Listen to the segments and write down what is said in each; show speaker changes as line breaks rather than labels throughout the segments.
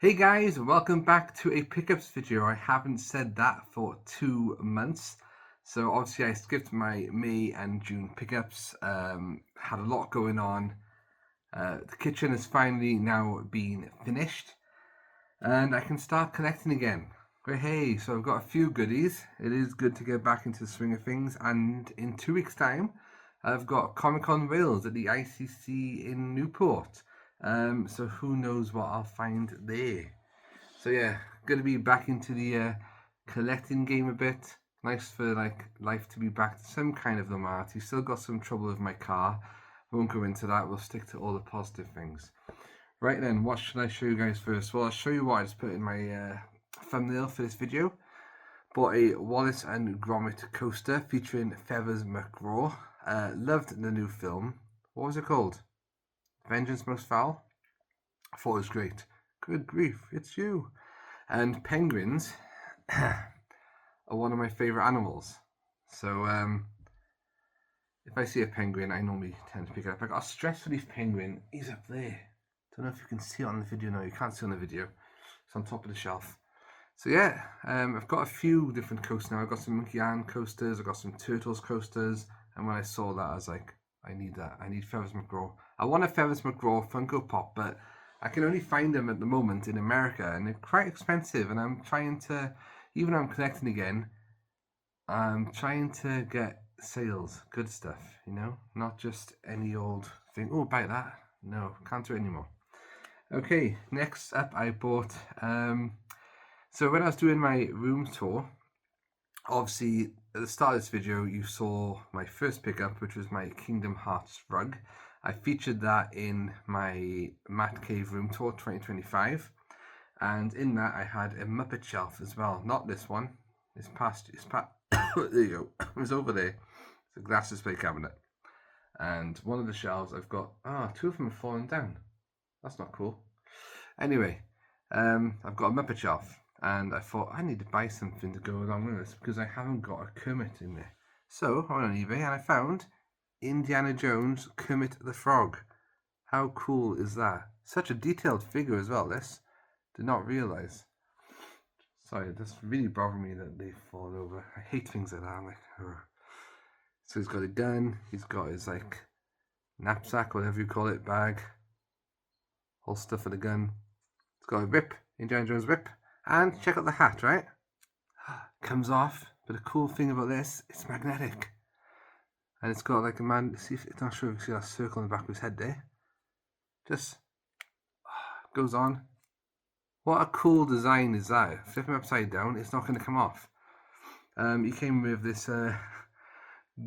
Hey guys, welcome back to a pickups video. I haven't said that for 2 months. So obviously I skipped my May and June pickups. Had a lot going on. The kitchen has finally now been finished and I can start collecting again. But hey, so I've got a few goodies. It is good to get back into the swing of things, and in 2 weeks time I've got Comic Con Wales at the ICC in Newport. So who knows what I'll find there. So yeah, gonna be back into the collecting game a bit. Nice for like life to be back to some kind of normality. Still got some trouble with my car. Won't go into that. We'll stick to all the positive things. Right then, what should I show you guys first? Well, I'll show you what I just put in my thumbnail for this video. Bought a Wallace and Gromit coaster featuring Feathers McGraw. Loved the new film. What was it called? Vengeance Most Foul? I thought it was great. Good grief, it's you. And penguins are one of my favorite animals. So if I see a penguin, I normally tend to pick it up. I got a stress relief penguin. He's up there. Don't know if you can see it on the video. No, you can't see it on the video. It's on top of the shelf. So yeah, I've got a few different coasters now. I've got some Monkey Island coasters. I've got some Turtles coasters. And when I saw that, I was like, I need that. I need Feathers McGraw. I want a Feathers McGraw Funko Pop, but I can only find them at the moment in America, and they're quite expensive. And I'm trying to, even though I'm collecting again, I'm trying to get sales, good stuff, not just any old thing. Oh, buy that. No, can't do it anymore. Okay, next up, I bought. So when I was doing my room tour, obviously at the start of this video, you saw my first pickup, which was my Kingdom Hearts rug. I featured that in my Matt Cave room tour 2025, and in that I had a Muppet shelf as well. Not this one. It's past. There you go. It was over there. It's a glass display cabinet, and one of the shelves I've got. Two of them have fallen down. That's not cool. Anyway, I've got a Muppet shelf, and I thought I need to buy something to go along with this because I haven't got a Kermit in there. So I went on eBay and I found Indiana Jones Kermit the Frog. How cool is that? Such a detailed figure as well, this. Did not realise. Sorry, this really bothered me that they fall over. I hate things like that. I'm like, ugh. So he's got a gun, he's got his like knapsack, whatever you call it, bag, holster for the gun. It's got a whip, Indiana Jones whip. And check out the hat, right? Comes off, but the cool thing about this, it's magnetic. And it's got like a man, see if it's not sure if you can see that circle on the back of his head there. Just goes on. What a cool design is that? Flip him upside down, it's not going to come off. He came with this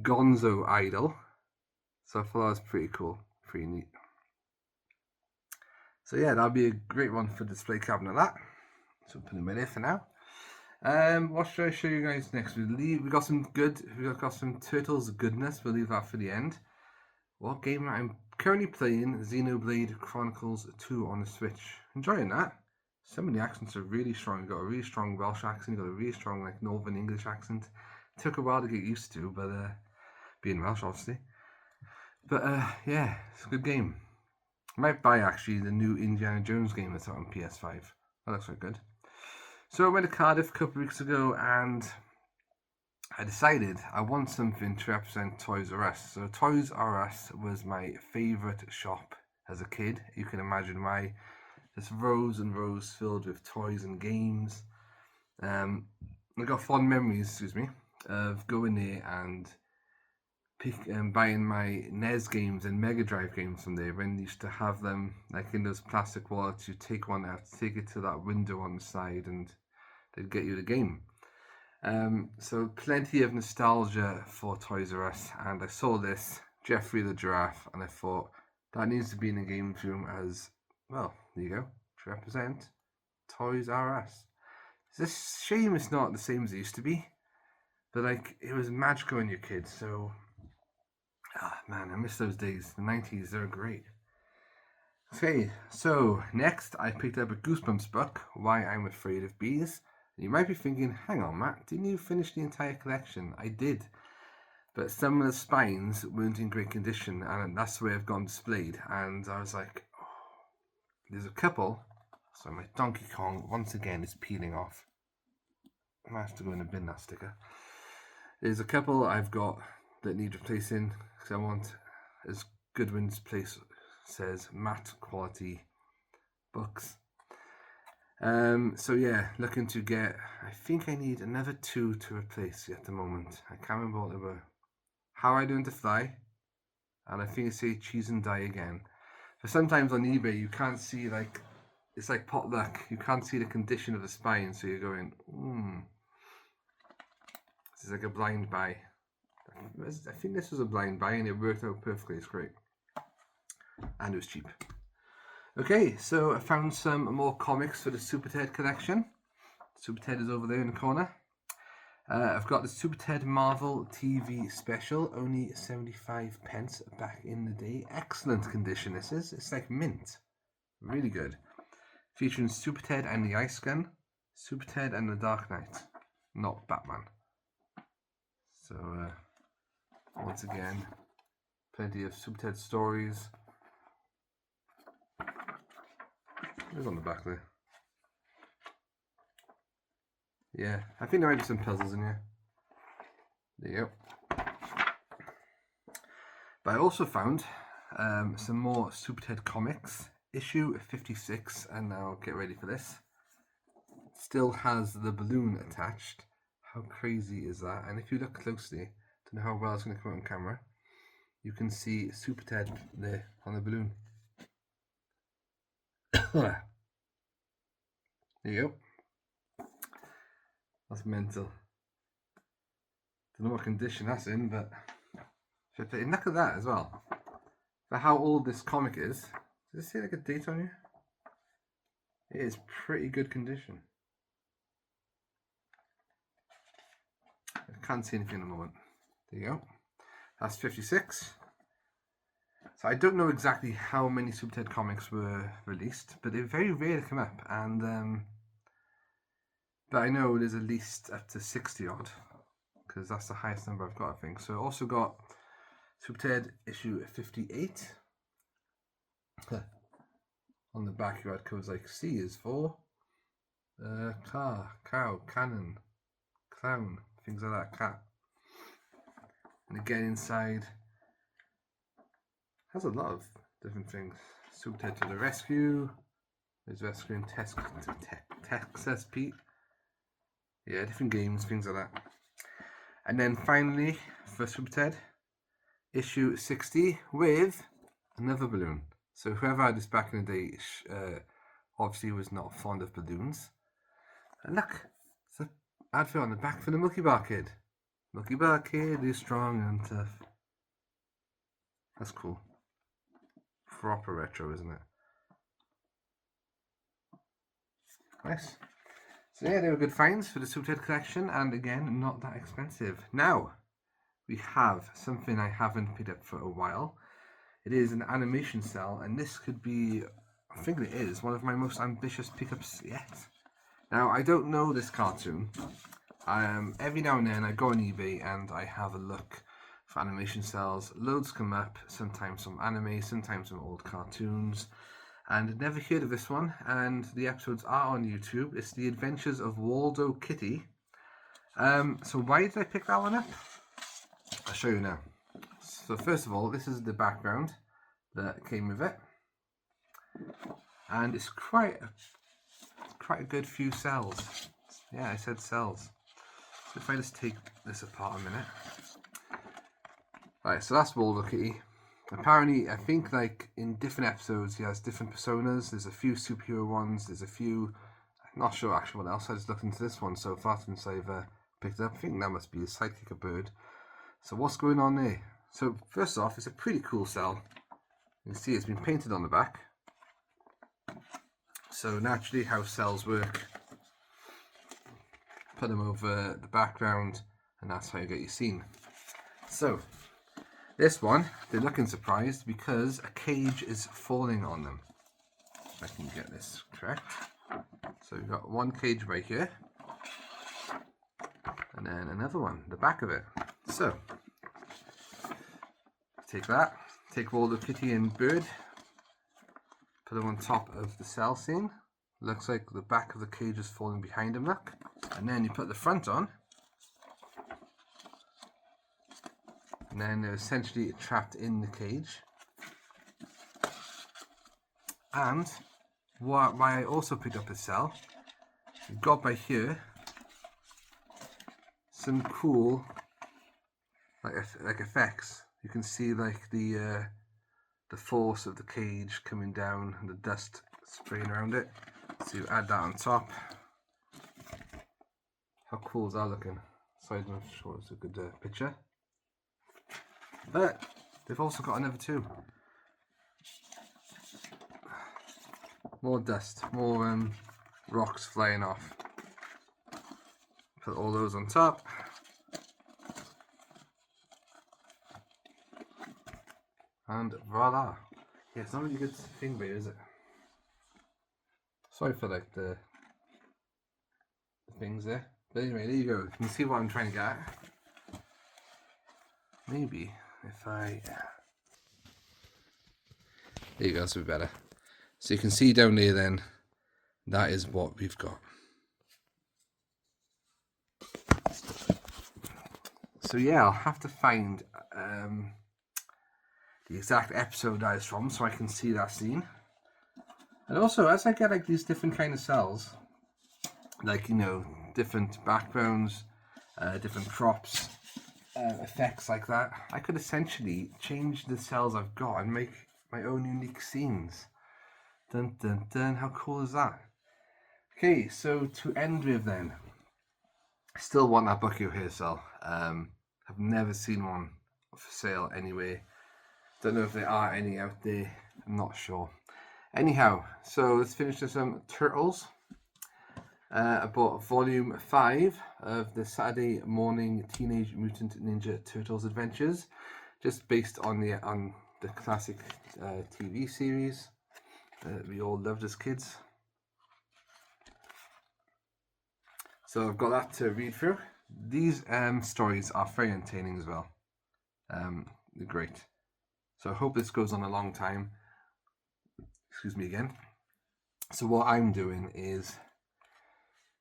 Gonzo idol. So I thought that was pretty cool, pretty neat. So yeah, that'll be a great one for display cabinet. That. So put him in there for now. What should I show you guys next? We got some Turtles goodness. We'll leave that for the end. What game? I'm currently playing Xenoblade Chronicles 2 on the Switch. Enjoying that. Some of the accents are really strong. You got a really strong Welsh accent. You got a really strong like Northern English accent. It took a while to get used to, but being Welsh obviously. But yeah, it's a good game. I might buy actually the new Indiana Jones game that's out on PS5. That looks quite good. So I went to Cardiff a couple of weeks ago and I decided I want something to represent Toys R Us. So Toys R Us was my favourite shop as a kid. You can imagine why. Just rows and rows filled with toys and games. I got fond memories, of going there and buying my NES games and Mega Drive games from there when they used to have them like in those plastic wallets. You take one out, take it to that window on the side, and they'd get you the game. So plenty of nostalgia for Toys R Us, and I saw this Jeffrey the Giraffe, and I thought that needs to be in the games room as well. There you go, to represent Toys R Us. It's a shame it's not the same as it used to be, but like it was magical when you're a kid. So, man, I miss those days. The 90s, they were great. Okay, so next I picked up a Goosebumps book, Why I'm Afraid of Bees. You might be thinking, hang on, Matt, didn't you finish the entire collection? I did. But some of the spines weren't in great condition, and that's the way I've got them displayed. And I was like, oh, there's a couple So my Donkey Kong, once again, is peeling off. I might have to go in and bin that sticker. There's a couple I've got that need replacing because I want, as Goodwin's Place says, matte quality books. So yeah, looking to get, I think I need another 2 to replace at the moment. I can't remember what they were. How I Learned to Fly, and I think it's say Cheese and Die again. But sometimes on eBay you can't see, like, it's like potluck. You can't see the condition of the spine, so you're going, this is like a blind buy. I think this was a blind buy and it worked out perfectly. It's great. And it was cheap. Okay, so I found some more comics for the Super Ted collection. Super Ted is over there in the corner. I've got the Super Ted Marvel TV special, only 75 pence back in the day. Excellent condition this is. It's like mint. Really good. Featuring Super Ted and the Ice Gun, Super Ted and the Dark Knight, not Batman. So, once again, plenty of Super Ted stories. Who's on the back there? Yeah, I think there might be some puzzles in here. There you go. But I also found some more Super Ted comics. Issue 56, and now get ready for this. Still has the balloon attached. How crazy is that? And if you look closely, to know how well it's going to come out on camera, you can see Super Ted there on the balloon. There you go. That's mental. Don't know what condition that's in, but and look at that as well. For how old this comic is. Does it say like a date on here? It is pretty good condition. I can't see anything at the moment. There you go. That's 56. So I don't know exactly how many Super Ted comics were released, but they're very rare to come up. And but I know there's at least up to 60 odd, because that's the highest number I've got, I think. So I also got Super Ted issue 58. On the back you had codes like C is for car, cow, cannon, clown, things like that, cat. And again inside has a lot of different things. Super Ted to the rescue. There's rescuing Texas Pete. Yeah, different games, things like that. And then finally, for Super Ted, issue 60 with another balloon. So whoever had this back in the day obviously was not fond of balloons. And look, it's an advert on the back for the Milky Bar Kid. Milky Bar Kid is strong and tough. That's cool. Proper retro, isn't it? Nice. So yeah, they were good finds for the Super Ted collection, and again, not that expensive. Now, we have something I haven't picked up for a while. It is an animation cell, and this could be, I think it is, one of my most ambitious pickups yet. Now, I don't know this cartoon. Every now and then I go on eBay and I have a look for animation cells. Loads come up, sometimes from anime, sometimes from old cartoons. And never heard of this one, and the episodes are on YouTube. It's The Adventures of Waldo Kitty. So why did I pick that one up? I'll show you now. So first of all, this is the background that came with it. And it's quite a good few cells. Yeah, I said cells. So if I just take this apart a minute. Right, so that's Waldo Kitty. Apparently, I think like in different episodes he has different personas. There's a few superhero ones, there's a few, I'm not sure actually what else. I just looked into this one so far since I've picked it up. I think that must be a sidekick, a bird. So what's going on there? So first off, it's a pretty cool cell. You can see it's been painted on the back. So naturally how cells work, put them over the background and that's how you get your scene. So this one, they're looking surprised because a cage is falling on them. If I can get this correct. So we've got one cage right here. And then another one, the back of it. So, take that. Take Waldo Kitty and Bird. Put them on top of the cell scene. Looks like the back of the cage is falling behind him, look. And then you put the front on. And then they're essentially trapped in the cage. And why I also picked up a cell, you've got by here some cool like effects. You can see like the force of the cage coming down and the dust spraying around it. So you add that on top. How cool is that looking? So I'm not sure it's a good picture. But they've also got another two. More dust, more rocks flying off. Put all those on top. And voila. Yeah, it's not really a good thing, but is it? Sorry for like the things there. But anyway, there you go. You can see what I'm trying to get at. Maybe if I... There you go, that's a bit better. So you can see down there then, that is what we've got. So yeah, I'll have to find the exact episode that is from so I can see that scene. And also, as I get like these different kind of cells, like, you know, different backgrounds, different props, effects like that, I could essentially change the cells I've got and make my own unique scenes. Dun dun dun, how cool is that? Okay, so to end with then, I still want that Bucky O'Hare cell. I've never seen one for sale anyway. Don't know if there are any out there, I'm not sure. Anyhow, so let's finish with some Turtles. I bought volume 5 of the Saturday Morning Teenage Mutant Ninja Turtles Adventures, just based on the classic TV series that we all loved as kids. So I've got that to read through. These stories are very entertaining as well. They're great. So I hope this goes on a long time. Excuse me again. So what I'm doing is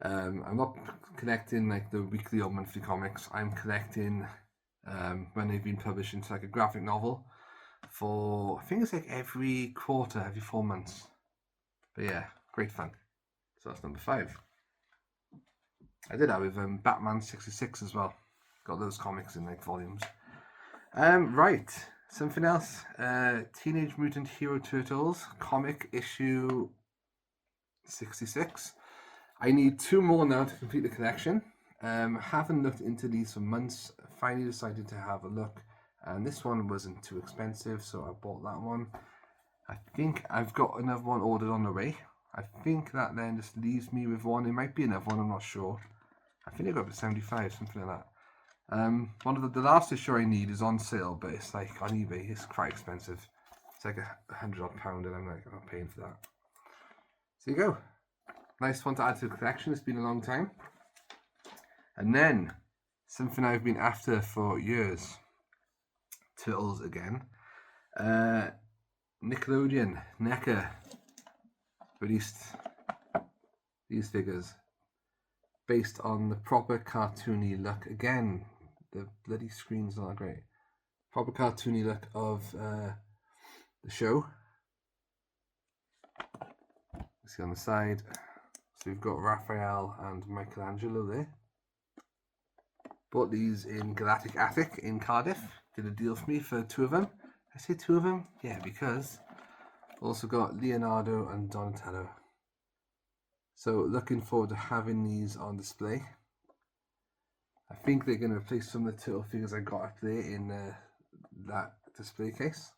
I'm not collecting like the weekly or monthly comics. I'm collecting when they've been published into like a graphic novel for, I think it's like every quarter, every 4 months. But yeah, great fun. So that's number 5. I did that with Batman 66 as well. Got those comics in like volumes. Right, something else. Teenage Mutant Hero Turtles comic issue 66. I need 2 more now to complete the collection. Haven't looked into these for months. Finally decided to have a look, and this one wasn't too expensive, so I bought that one. I think I've got another one ordered on the way. I think that then just leaves me with one. It might be another one, I'm not sure. I think I got up to 75, something like that. One of the last issue I need is on sale, but it's like on eBay, it's quite expensive. It's like £100 and I'm like, I'm not paying for that. So you go. Nice one to add to the collection. It's been a long time. And then something I've been after for years. Turtles again. Nickelodeon, NECA released these figures based on the proper cartoony look. Again, the bloody screen's not great. Proper cartoony look of the show. You see on the side. So we've got Raphael and Michelangelo there. Bought these in Galactic Attic in Cardiff. Did a deal for me for 2 of them. I say 2 of them? Yeah, because also got Leonardo and Donatello. So looking forward to having these on display. I think they're going to replace some of the turtle figures I got up there in that display case.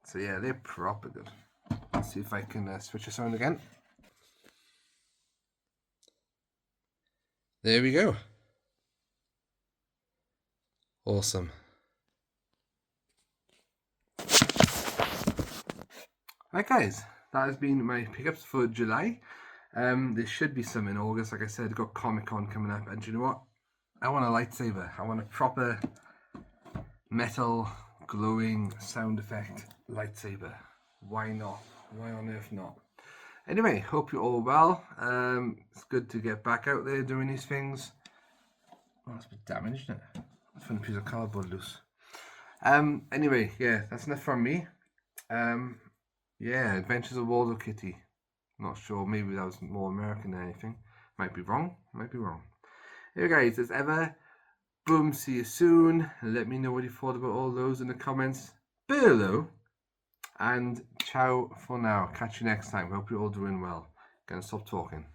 So yeah, they're proper good. Let's see if I can switch this on again. There we go. Awesome. Right guys, that has been my pickups for July. There should be some in August. Like I said, got Comic-Con coming up, and do you know what? I want a lightsaber. I want a proper metal glowing sound effect lightsaber. Why not? Why on earth not? Anyway, hope you're all well. It's good to get back out there doing these things. Oh, it's a bit damaged, isn't it? I found a piece of cardboard loose. Anyway, yeah, that's enough from me. Yeah, Adventures of Waldo Kitty. Not sure, maybe that was more American than anything. Might be wrong. Anyway, guys, as ever, boom, see you soon. Let me know what you thought about all those in the comments below. And ciao for now. Catch you next time. Hope you're all doing well. Gonna stop talking.